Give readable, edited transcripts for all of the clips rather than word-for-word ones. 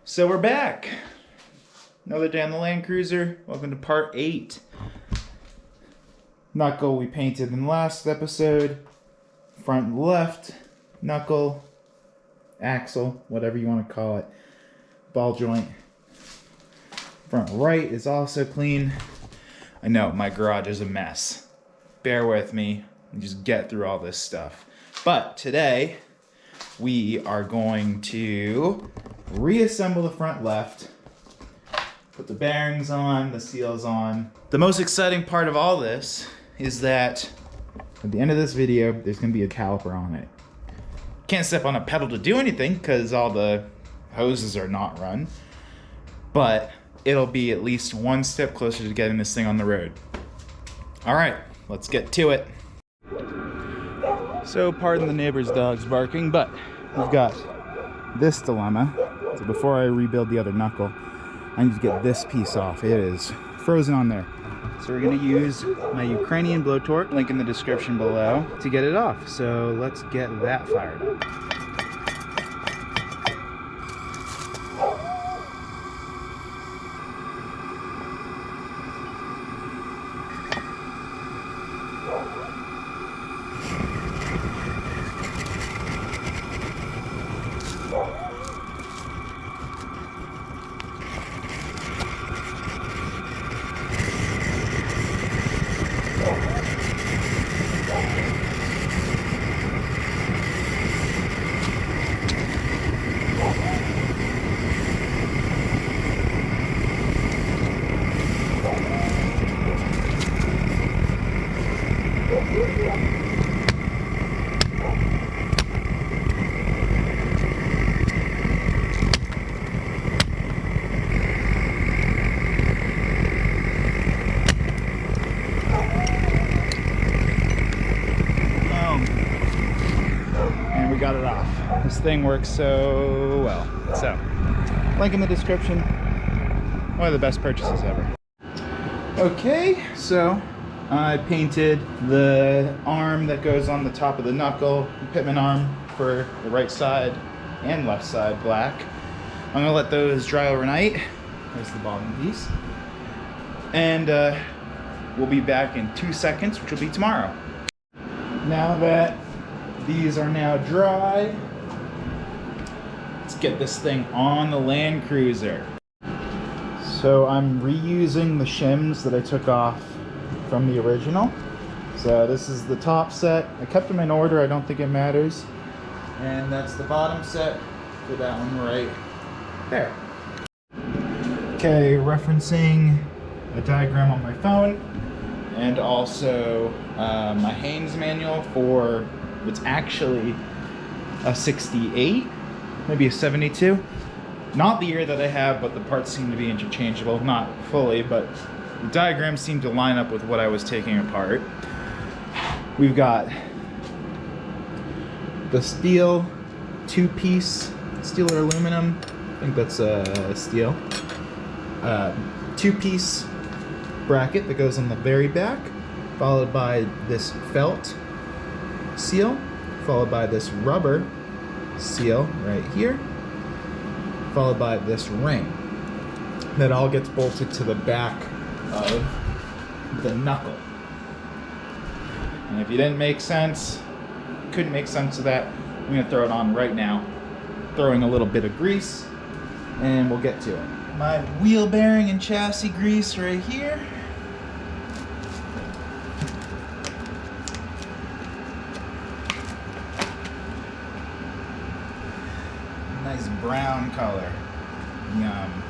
So we're back. Another day on the Land Cruiser. Welcome to part 8. Knuckle we painted in the last episode. Front left, knuckle, axle, whatever you want to call it. Ball joint. Front right is also clean. I know, my garage is a mess. Bear with me and just get through all this stuff. But today, we are going to reassemble the front left, put the bearings on, the seals on. The most exciting part of all this is that at the end of this video, there's gonna be a caliper on it. Can't step on a pedal to do anything because all the hoses are not run, but it'll be at least one step closer to getting this thing on the road. All right, let's get to it. So pardon the neighbor's dogs barking, but we've got this dilemma. So before I rebuild the other knuckle, I need to get this piece off. It is frozen on there. So we're gonna use my Ukrainian blowtorch, link in the description below, to get it off. So let's get that fired up. Got it off. This thing works so well. So, link in the description. One of the best purchases ever. Okay, so I painted the arm that goes on the top of the knuckle, the pitman arm for the right side and left side black. I'm gonna let those dry overnight. There's the bottom piece. And we'll be back in 2 seconds, which will be tomorrow. Now that these are now dry, let's get this thing on the Land Cruiser. So I'm reusing the shims that I took off from the original. So this is the top set. I kept them in order, I don't think it matters. And that's the bottom set for that one right there. Okay, referencing a diagram on my phone and also my Haynes manual for it's actually a 68, maybe a 72. Not the year that I have, but the parts seem to be interchangeable. Not fully, but the diagrams seem to line up with what I was taking apart. We've got the steel two-piece, steel or aluminum, I think that's steel, two-piece bracket that goes on the very back, followed by this felt seal, followed by this rubber seal right here, followed by this ring that all gets bolted to the back of the knuckle. And if you couldn't make sense of that, I'm gonna throw it on right now, throwing a little bit of grease, and we'll get to it. My wheel bearing and chassis grease right here. Nice brown color. Yum.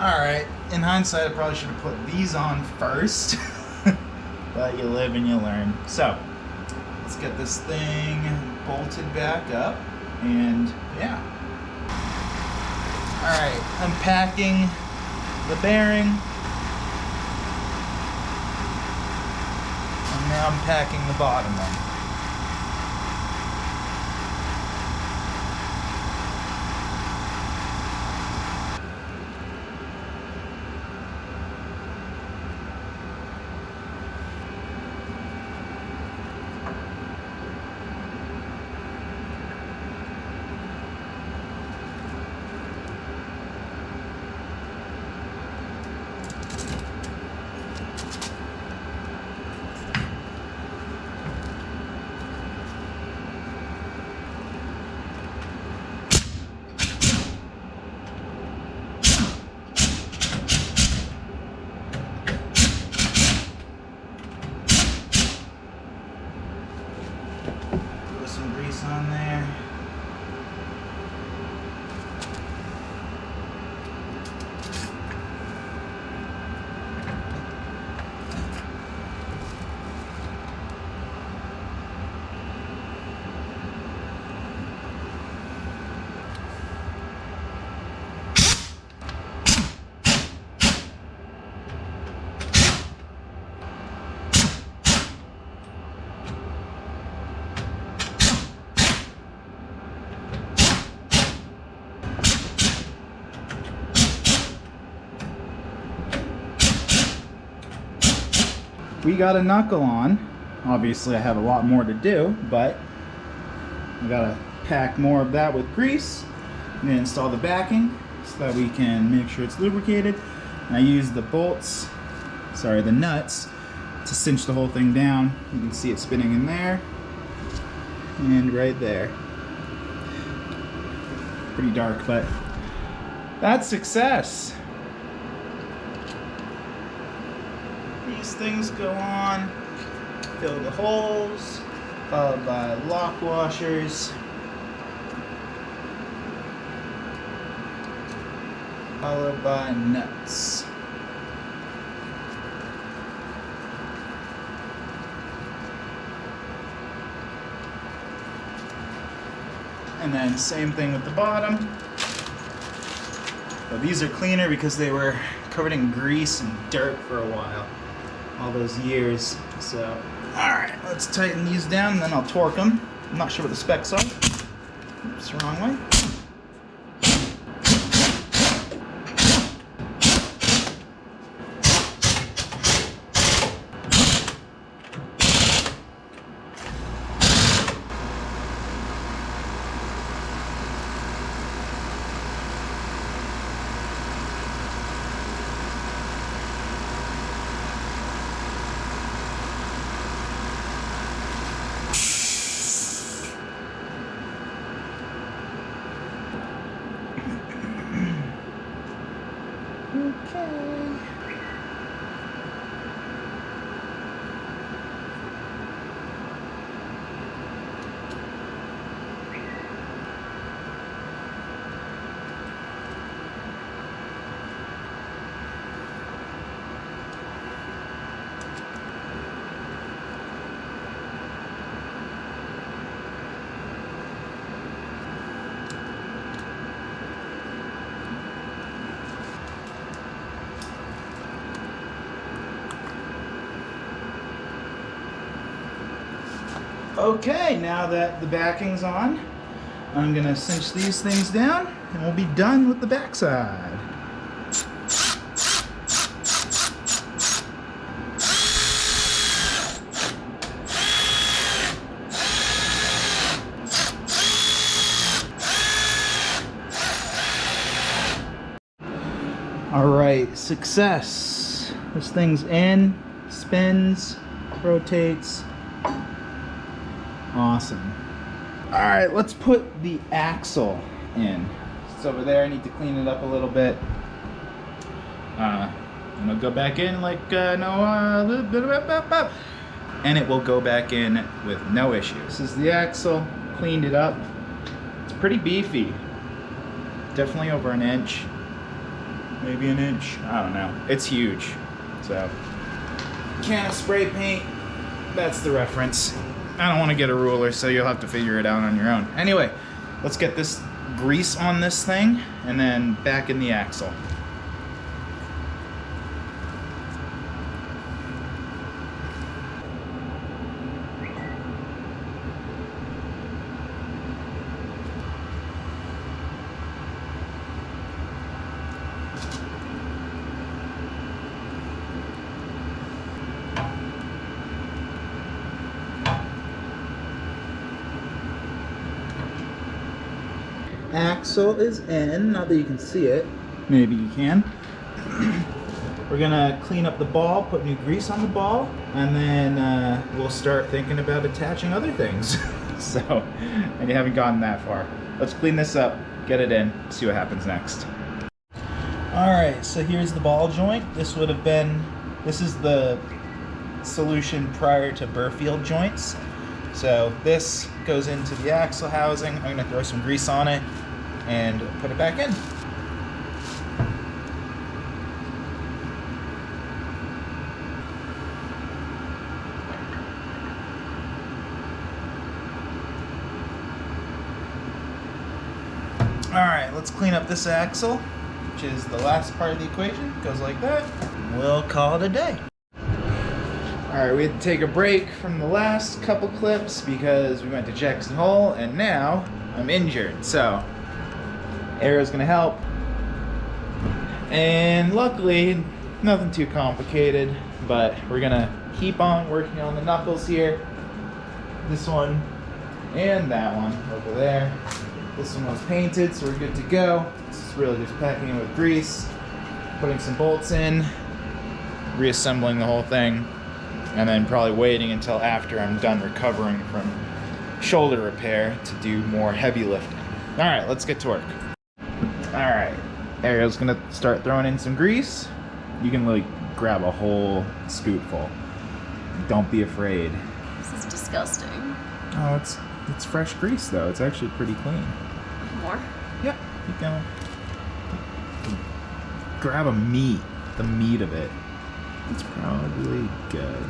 Alright, in hindsight I probably should have put these on first, but you live and you learn. So, let's get this thing bolted back up, and yeah. Alright, unpacking the bearing, and now unpacking the bottom one. On there. We got a knuckle on. Obviously I have a lot more to do, but I gotta pack more of that with grease and then install the backing so that we can make sure it's lubricated. And I use the bolts, the nuts, to cinch the whole thing down. You can see it spinning in there and right there. Pretty dark, but that's success. These things go on, fill the holes, followed by lock washers, followed by nuts. And then same thing with the bottom. But these are cleaner because they were covered in grease and dirt for a while. All those years. So, alright, let's tighten these down and then I'll torque them. I'm not sure what the specs are. Oops, the wrong way. Okay, now that the backing's on, I'm gonna cinch these things down and we'll be done with the backside. All right, success. This thing's in, spins, rotates. Awesome. All right, let's put the axle in. It's over there. I need to clean it up a little bit. And it'll go back in like and it will go back in with no issue. This is the axle. Cleaned it up. It's pretty beefy. Definitely over an inch. maybe an inch. I don't know. It's huge. So, can of spray paint, that's the reference. I don't want to get a ruler, so you'll have to figure it out on your own. Anyway, let's get this grease on this thing and then back in the axle. Axle is in, not that you can see it. Maybe you can. We're gonna clean up the ball, put new grease on the ball, and then we'll start thinking about attaching other things. So, and you haven't gotten that far. Let's clean this up, get it in, see what happens next. Alright, so here's the ball joint. This is the solution prior to Burfield joints. So this goes into the axle housing. I'm gonna throw some grease on it and put it back in. Alright, let's clean up this axle, which is the last part of the equation. Goes like that. We'll call it a day. Alright, we had to take a break from the last couple clips because we went to Jackson Hole, and now I'm injured, so Arrow's gonna help. And luckily, nothing too complicated, but we're gonna keep on working on the knuckles here. This one and that one over there. This one was painted, so we're good to go. This is really just packing it with grease, putting some bolts in, reassembling the whole thing, and then probably waiting until after I'm done recovering from shoulder repair to do more heavy lifting. All right, let's get to work. All right, Ariel's gonna start throwing in some grease. You can like grab a whole scoopful. Don't be afraid. This is disgusting. Oh, it's fresh grease though. It's actually pretty clean. More? Yep, keep going. Grab the meat of it. It's probably good.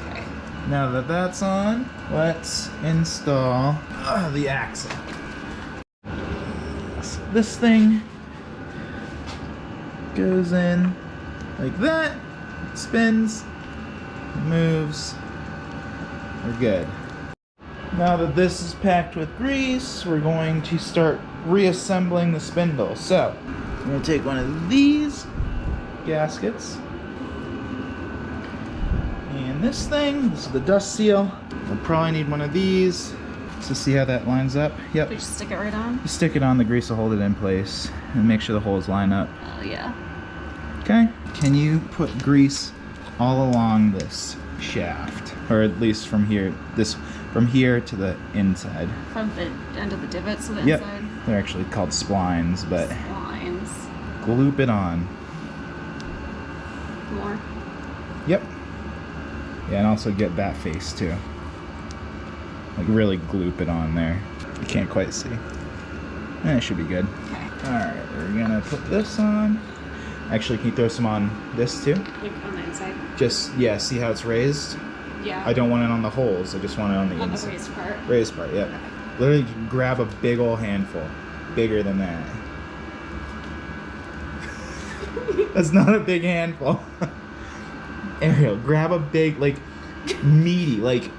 Okay. Now that that's on, let's install the axle. So this thing goes in like that, spins, moves. We're good. Now that this is packed with grease, we're going to start reassembling the spindle. So, I'm going to take one of these gaskets. And this is the dust seal. We'll probably need one of these to see how that lines up. Yep. We just stick it right on? Just stick it on, the grease will hold it in place and make sure the holes line up. Oh, yeah. Okay. Can you put grease all along this shaft? Or at least from here to the inside. From the end of the divots to the Yep. inside? They're actually called splines, but Lines. gloop it on. More? Yep. Yeah, and also get that face too. Like really gloop it on there. You can't quite see. And it should be good. Okay. Alright, we're gonna put this on. Actually, can you throw some on this too? Like on the inside? Just, yeah, see how it's raised? Yeah. I don't want it on the holes, I just want it on the inside. On the raised part? Raised part, yep. Okay. Literally grab a big ol' handful. Bigger than that. That's not a big handful. Ariel, grab a big, like, meaty, like,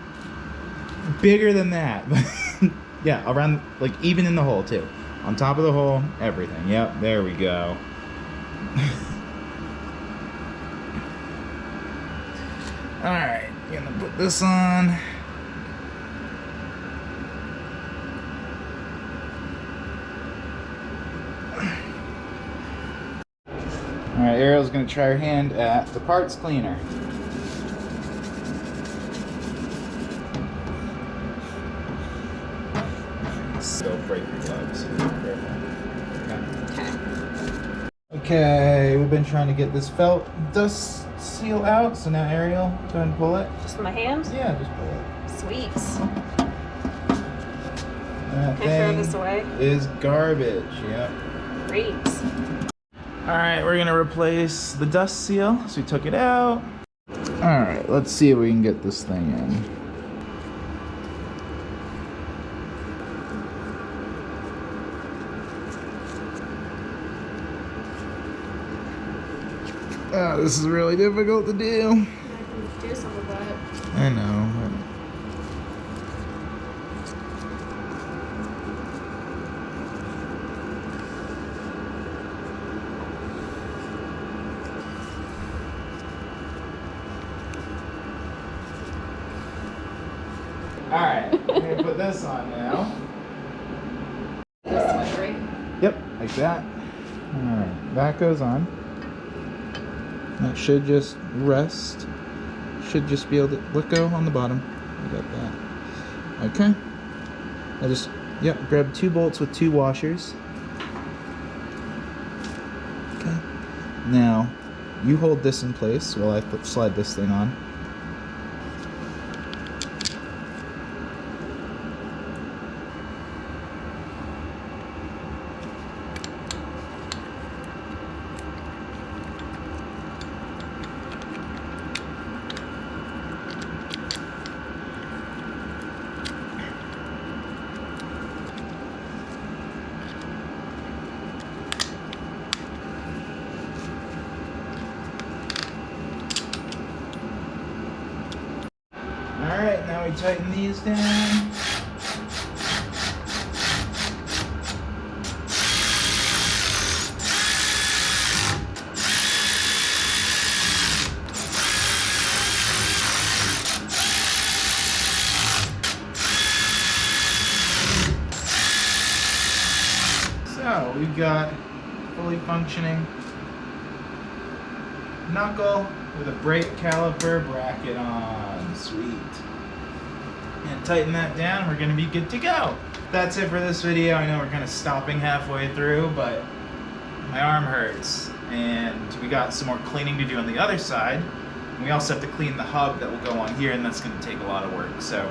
bigger than that. Yeah, around, like, even in the hole, too. On top of the hole, everything. Yep, there we go. Alright, gonna put this on. Alright, Ariel's gonna try her hand at the parts cleaner. Still break your gloves. Okay. Okay, we've been trying to get this felt dust seal out, so now Ariel, go ahead and pull it. Just with my hand? Yeah, just pull it. Sweet. That Can I throw this away? is garbage, yep. Great. Alright, we're gonna replace the dust seal. So we took it out. Alright, let's see if we can get this thing in. Oh, this is really difficult to do. I can do some of that. I know. Alright, I'm gonna put this on now. This way, right? Yep, like that. Alright, that goes on. That should just rest. Should just be able to let go on the bottom. I got that. Okay. I just, yep, grab 2 bolts with 2 washers. Okay. Now, you hold this in place while I slide this thing on. Alright, now we tighten these down. So, we've got fully functioning knuckle with a brake caliper bracket on. Sweet. And tighten that down, we're gonna be good to go. That's it for this video. I know we're kind of stopping halfway through, but my arm hurts. And we got some more cleaning to do on the other side. And we also have to clean the hub that will go on here, and that's gonna take a lot of work. So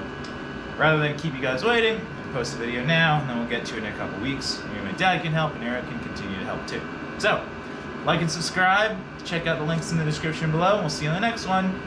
rather than keep you guys waiting, I'll post the video now, and then we'll get to it in a couple weeks. Maybe my dad can help, and Eric can continue to help too. So, like and subscribe. Check out the links in the description below, and we'll see you in the next one.